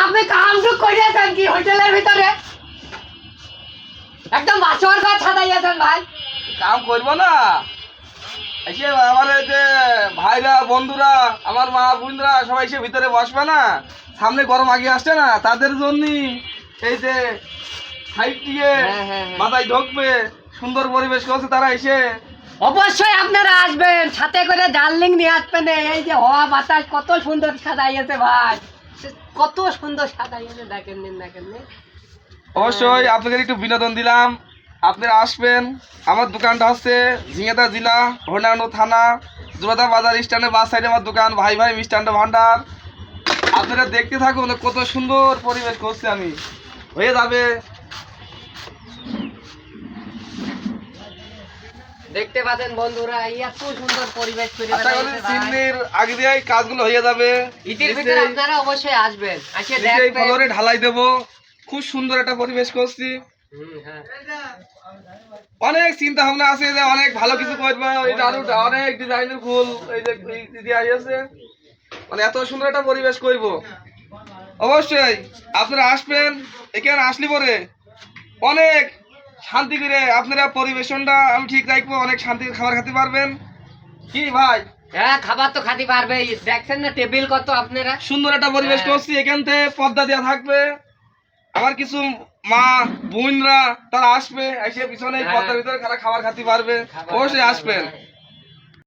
আপনি কামটুক করিয়েছেন কি হোটেলের ভিতরে? একদম বাঁচর কাজ ছাদাইয়েছেন ভাই। কাম করবো না, এসে আমার এই যে ভাইরা বন্ধুরা আমার মা বোনরা সবাই এসে ভিতরে বসবে না, সামনে গরম আগে আসছে না, তাদের জন্য এই যে সাইড দিয়ে মাথায় ঢুকবে, সুন্দর পরিবেশ করছে তারা এসে। অবশ্যই আপনারা আসবেন, সাথে করে ডার্লিং নিয়ে আসবেন। এই যে হওয়া বাতাস কত সুন্দর সাজাইয়েছে ভাই, কত সুন্দর সাজাইয়েছে, দেখেন নিন দেখেন নিন। অবশ্যই আপনাদের একটু বিনোদন দিলাম, আপনারা আসবেন। আমার দোকানটা হচ্ছে ঝিঙেদা জেলা, হরিনারায়ণ থানা, জোড়াদা বাজার স্ট্যান্ডের বাস সাইডে আমার দোকান, ভাই ভাই মিষ্টান্ন ভান্ডার। আপনারা দেখতে থাকুন কত সুন্দর পরিবেশ করছি আমি, হয়ে যাবে। দেখতে পাচ্ছেন বন্ধুরা, এত সুন্দর পরিবেশ তৈরি আশা করি চিমনির আগে দিয়ে কাজগুলো হয়ে যাবে। ঈদের ভিতরে আপনারা অবশ্যই আসবেন, এসে নিচেই দেখবেন। ফ্লোরে ঢালাই দেবো, খুব সুন্দর একটা পরিবেশ করছি। হ্যাঁ। অনেক চিন্তা ভাবনা আছে যে অনেক ভালো কিছু করবো, এই দারুটা অনেক ডিজাইনের ফুল এই যে দিয়ে আসছে, মানে এত সুন্দর একটা পরিবেশ করব। অবশ্যই আপনারা আসবেন, এখানে আসলে পরে অনেক শান্তি করে আপনারা পরিবেশনটা আমি ঠিক রাখবো, অনেক শান্তির খাবার খেতে পারবেন। কি ভাই? হ্যাঁ, খাবার তো খাতে পারবে। দেখছেন না টেবিল কত আপনারা সুন্দর একটা পরিবেশ করছি, এখান থেকে পর্দা দেওয়া থাকবে। আমার কিছু মা বোনরা তারা আসবে, এসে পিছনে পর্দার ভিতরে খাবার খেতে পারবে। অবশ্যই আসবেন।